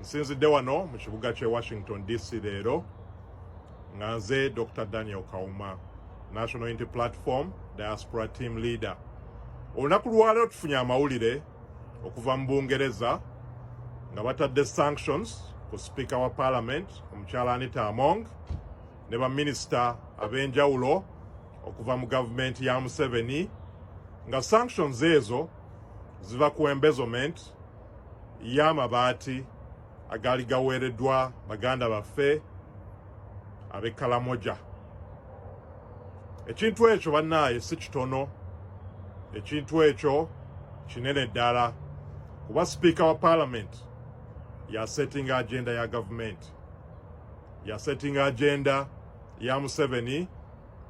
Nsinzidde wano mu kibuga ky'e Washington DC leero nga nze Dr. Daniel Kauma, National Unity Platform Diaspora Team Leader. Olunaku lwaleero tufunye amawulire okuva mu Bungereza nga batadde sanctions ku Speaker wa Parliament omukyala Anita Among ne baminisita ab'enjawulo okuva mu gavumenti ya Meseveni, nga sanctions ezo ziva ku embezzlement y'amabaati agali gaweereddwa baganda baffe ab'e Karamoja. Ekintu ekyo bannaaye si kitono, ekintu ekyo kinene ddala, kuba Speaker wa Parliament yasetting agenda ya government, yasetting agenda ya Meseveni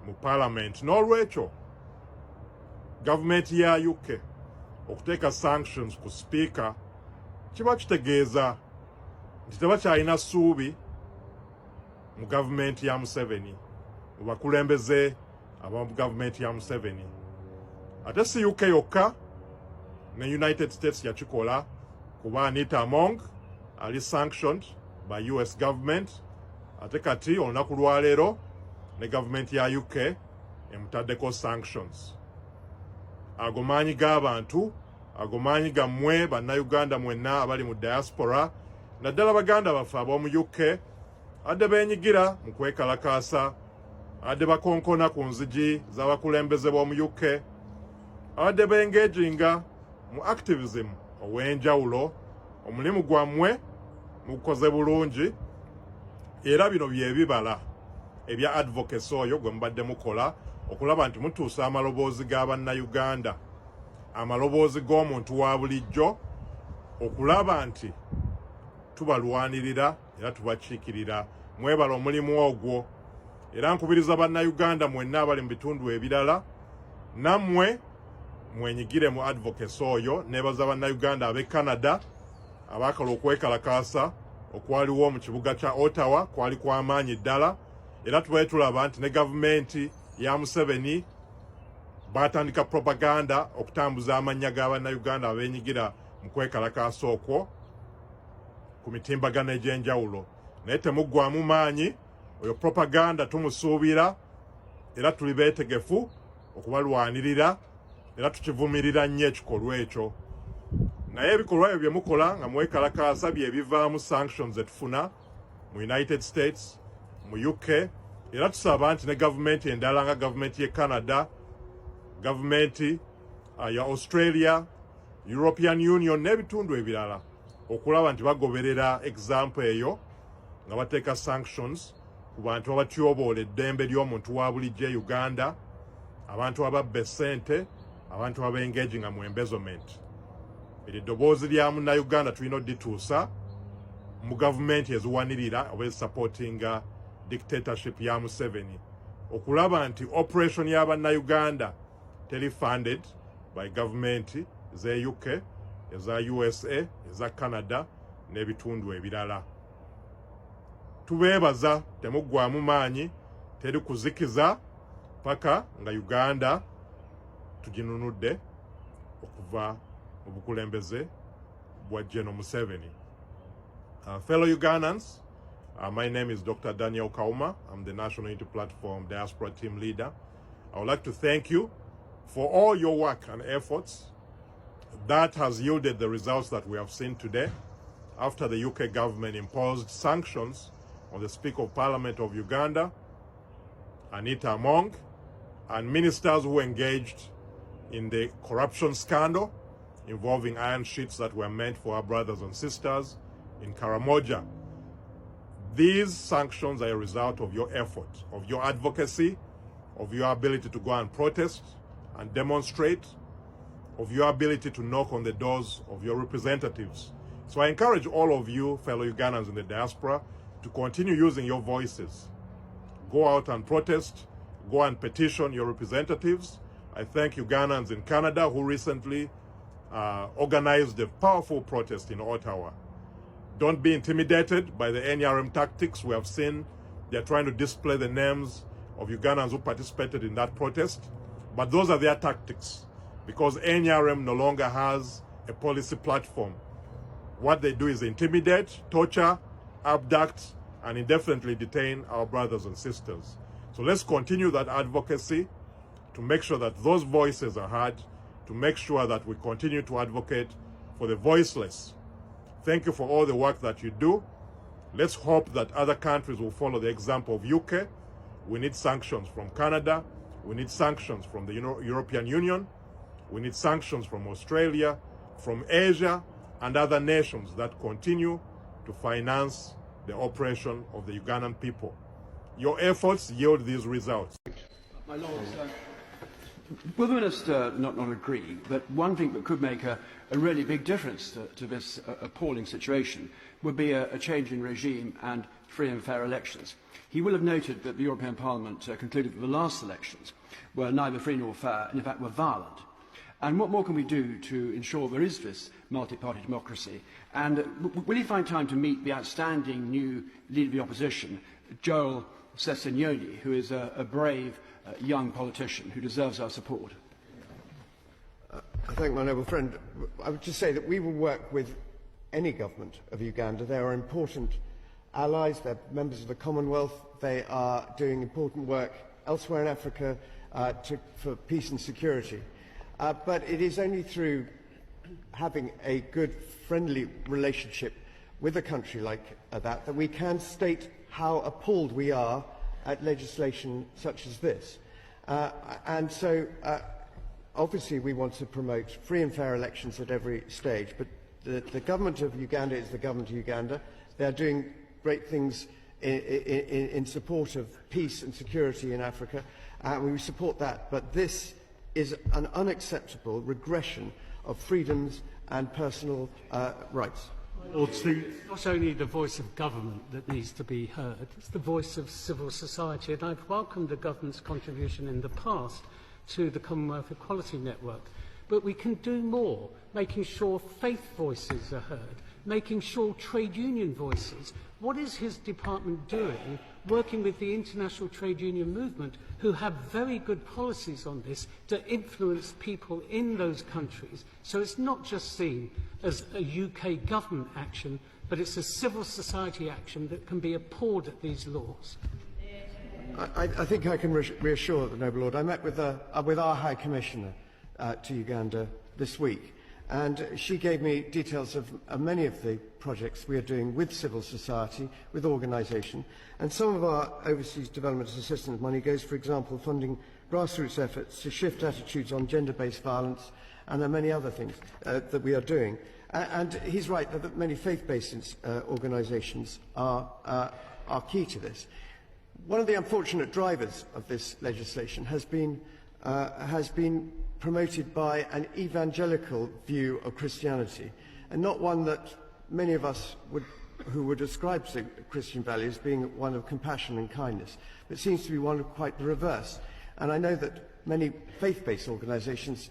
mu Parliament. N'olwekyo gavumenti ya UK okuteeka sanctions ku Speaker kiba kitegeeza nti tebakyalina ssuubi mu gavumenti ya Meseveni, mu bakulembeze aba mu gavumenti ya Meseveni. Ate si UK yokka, ne United States yakikola, kuba Anita Among ali sanctioned by US government. Ate kati olunaku lwaleero ne gavumenti ya UK emutaddeko sanctions. Ago maanyi g'abantu, ago maanyi gammwe bannayuganda mwenna abali mu diaspora, naddala baganda baffe ab'omu UK adde beenyigira mu kwekalakaasa, adde bakonkona ku nzigi z'abakulembeze b'omu UK, adde beengaginga mu activism ow'enjawulo. Omulimu gwammwe mugukoze bulungi, era bino by'ebibala ebya advocacy oyo gwe mubadde mukola okulaba nti mutuusa amaloboozi g'abannayuganda, amaloboozi g'omuntu wa bulijjo, okulaba nti tubalwanirira era tubakiikirira. Mwebala omulimu ogwo, era nkubiriza bannayuganda mwenna abali mu bitundu ebirala nammwe mwenyigire mu advocacy oyo. Nebaza bannayuganda ab'e Canada abaakala okwekalakaasa okwaliwo mu kibuga kya Ottawa, kwali kw'amaanyi ddala, era tubaye tulaba nti ne gavumenti ya Meseveni batandika propaganda okutambuza amannya g'abannayuganda abeenyigira mu kwekalakaasa okwo ku mitimbagano egy'enjawulo. Naye temuggwaamu maanyi, oyo propaganda tumusuubira era tuli beetegefu okubalwanirira, era tukivumirira nnyo ekikolwa ekyo. Naye ebikolwa ebyo bye mukola nga mwekalakaasa bye bivaamu sanctions etufuna mu United States, mu UK, era tusaba nti ne gavumenti endala nga gavumenti y'e Canada, gavumenti ya Australia, European Union n'ebitundu ebirala okulaba nti bagoberera example eyo nga bateeka sanctions ku bantu abatyoboola eddembe ly'omuntu wa bulijjo e Uganda, abantu ababba essente, abantu abengaginga mu embezzlement. Eri ddoboozi lya munnayuganda tulina oddituusa mu gavumenti eziwanirira oba ezisupportinga dictatorship ya Meseveni, okulaba nti operation y'abannayuganda teri funded by gavumenti z'e UK, eza USA, eza Canada n'ebitundu ebirala. Tubeebaza, temuggwaamu maanyi, teri kuzikiza paka nga Uganda tuginunudde okuva mu bukulembeze bwa General Meseveni. Fellow Ugandans, my name is Dr. Daniel Kauma. I'm the National Unity Platform Diaspora Team Leader. I would like to thank you for all your work and efforts that has yielded the results that we have seen today after the UK government imposed sanctions on the Speaker of Parliament of Uganda, Anita Among, and ministers who engaged in the corruption scandal involving iron sheets that were meant for our brothers and sisters in Karamoja. These sanctions are a result of your effort, of your advocacy, of your ability to go and protest and demonstrate, of your ability to knock on the doors of your representatives. So I encourage all of you, fellow Ugandans in the diaspora, to continue using your voices. Go out and protest, go and petition your representatives. I thank Ugandans in Canada who recently organized a powerful protest in Ottawa. Don't be intimidated by the NRM tactics. We have seen they're trying to display the names of Ugandans who participated in that protest, but those are their tactics because NRM no longer has a policy platform. What they do is intimidate, torture, abduct, and indefinitely detain our brothers and sisters. So let's continue that advocacy to make sure that those voices are heard, to make sure that we continue to advocate for the voiceless. Thank you for all the work that you do. Let's hope that other countries will follow the example of UK. We need sanctions from Canada. We need sanctions from the European Union. We need sanctions from Australia, from Asia, and other nations that continue to finance the oppression of the Ugandan people. Your efforts yield these results. My Lords, will the Minister not agree that one thing that could make a really big difference to this appalling situation would be a change in regime and free and fair elections? He will have noted that the European Parliament concluded that the last elections were neither free nor fair and in fact were violent. And what more can we do to ensure there is this multi-party democracy? And will he find time to meet the outstanding new leader of the opposition, Joel Sessegnoni, who is a brave young politician who deserves our support? I thank my noble friend. I would just say that we will work with any government of Uganda. They are important allies, they're members of the Commonwealth, they are doing important work elsewhere in Africa for peace and security. But it is only through having a good, friendly relationship with a country like that we can state how appalled we are at legislation such as this. And so, obviously, we want to promote free and fair elections at every stage, but the government of Uganda is the government of Uganda. They are doing great things in support of peace and security in Africa, and we support that. But this is an unacceptable regression of freedoms and personal rights. It's not only the voice of government that needs to be heard, it's the voice of civil society. And I've welcomed the government's contribution in the past to the Commonwealth Equality Network. But we can do more, making sure faith voices are heard, making sure trade union voices. What is his department doing, working with the international trade union movement, who have very good policies on this, to influence people in those countries? So it's not just seen as a UK government action, but it's a civil society action that can be appalled at these laws. I think I can reassure the noble lord. I met with our High Commissioner to Uganda this week, and she gave me details of many of the projects we are doing with civil society, with organisation, and some of our overseas development assistance money goes, for example, funding grassroots efforts to shift attitudes on gender-based violence, and there are many other things that we are doing. And he's right that many faith-based organisations are key to this. One of the unfortunate drivers of this legislation has been promoted by an evangelical view of Christianity, and not one that many of us who would ascribe to Christian values being one of compassion and kindness. It seems to be one of quite the reverse. And I know that many faith-based organisations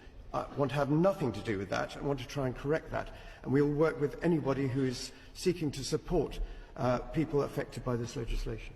want to have nothing to do with that and want to try and correct that. And we will work with anybody who is seeking to support people affected by this legislation.